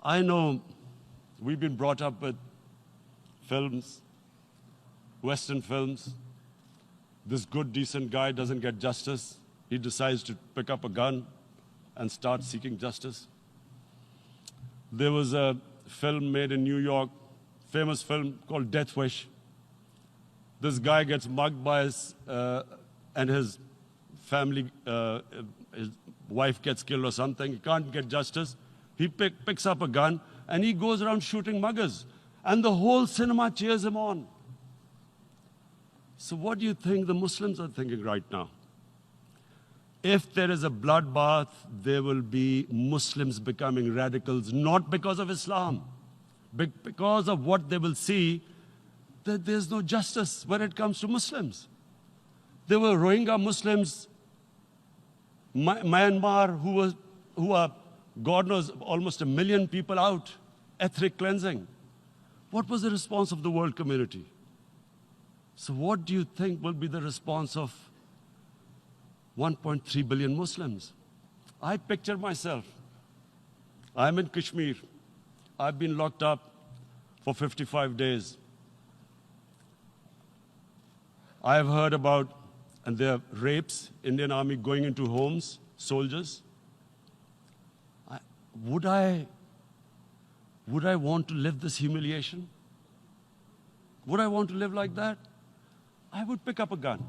I know we've been brought up with films, Western films. This good, decent guy doesn't get justice. He decides to pick up a gun and start seeking justice. There was a film made in New York, famous film called Death Wish. This guy gets mugged by and his family, his wife gets killed or something. He can't get justice. He picks up a gun and he goes around shooting muggers. And the whole cinema cheers him on. So what do you think the Muslims are thinking right now? If there is a bloodbath, there will be Muslims becoming radicals, not because of Islam, but because of what they will see, that there's no justice when it comes to Muslims. There were Rohingya Muslims, Myanmar, who are, God knows, almost 1 million people out, ethnic cleansing. What was the response of the world community? So what do you think will be the response of 1.3 billion Muslims? I picture myself. I'm in Kashmir. I've been locked up for 55 days. I have heard about, and there are rapes, Indian Army going into homes, soldiers. Would I want to live this humiliation? Would I want to live like that? I would pick up a gun.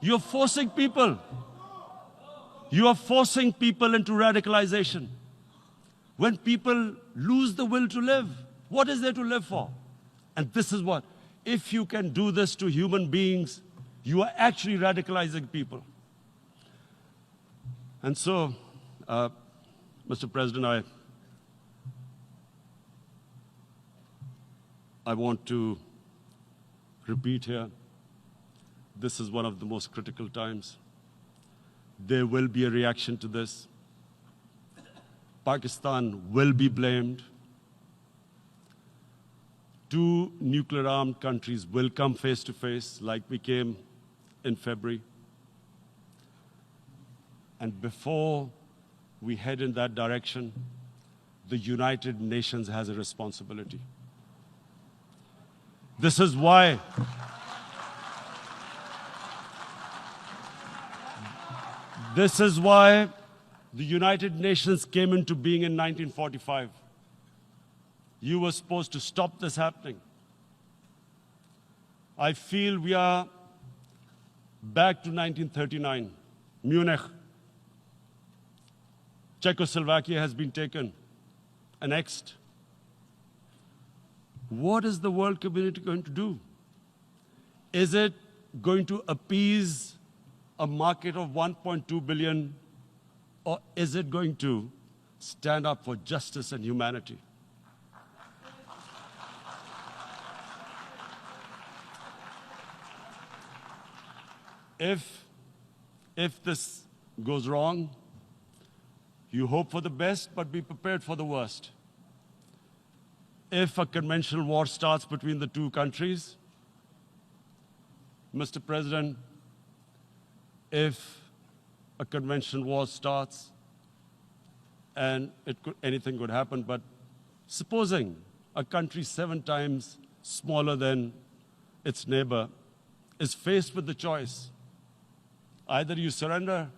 You're forcing people. You are forcing people into radicalization. When people lose the will to live, what is there to live for? And this is what, if you can do this to human beings, you are actually radicalizing people. And so, Mr. President, I want to repeat here, this is one of the most critical times. There will be a reaction to this. Pakistan will be blamed. 2 nuclear-armed countries will come face to face like we came in February. And before we head in that direction, the United Nations has a responsibility. This is why the United Nations came into being in 1945. You were supposed to stop this happening. I feel we are back to 1939, Munich. Czechoslovakia has been taken, annexed. What is the world community going to do? Is it going to appease a market of 1.2 billion, or is it going to stand up for justice and humanity? If this goes wrong, you hope for the best, but be prepared for the worst. If a conventional war starts between the 2 countries, Mr. President, if a conventional war starts, and anything could happen, but supposing a country 7 times smaller than its neighbor is faced with the choice, either you surrender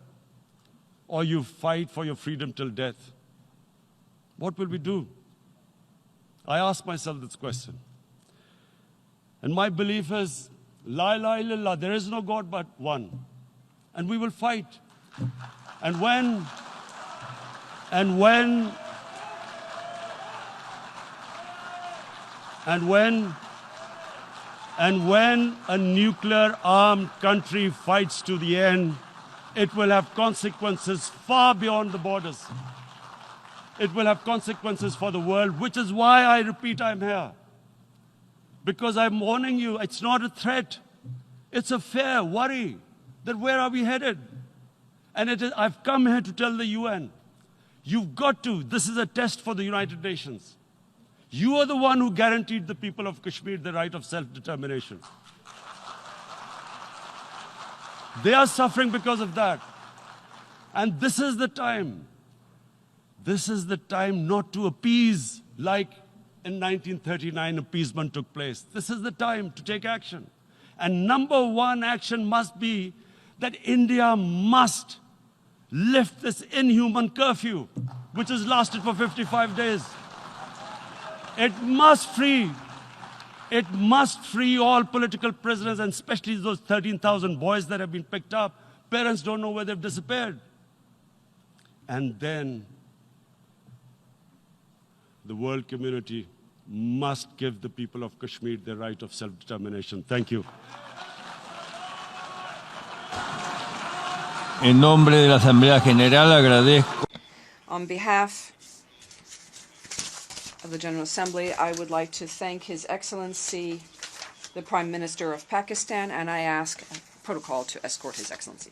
or you fight for your freedom till death, what will we do? I ask myself this question. And my belief is, La ilaha illallah, there is no God but one. And we will fight. And when a nuclear-armed country fights to the end, it will have consequences far beyond the borders. It will have consequences for the world, which is why I repeat I'm here. Because I'm warning you, it's not a threat. It's a fair worry that where are we headed? And I've come here to tell the UN, you've got to, this is a test for the United Nations. You are the one who guaranteed the people of Kashmir the right of self-determination. They are suffering because of that. And this is the time. This is the time not to appease like in 1939 appeasement took place. This is the time to take action. And number one action must be that India must lift this inhuman curfew, which has lasted for 55 days. It must free all political prisoners, and especially those 13,000 boys that have been picked up. Parents don't know where they've disappeared. And then the world community must give the people of Kashmir the right of self-determination. Thank you. En nombre de la Asamblea General agradezco. On behalf of the General Assembly, I would like to thank His Excellency, the Prime Minister of Pakistan, and I ask protocol to escort His Excellency.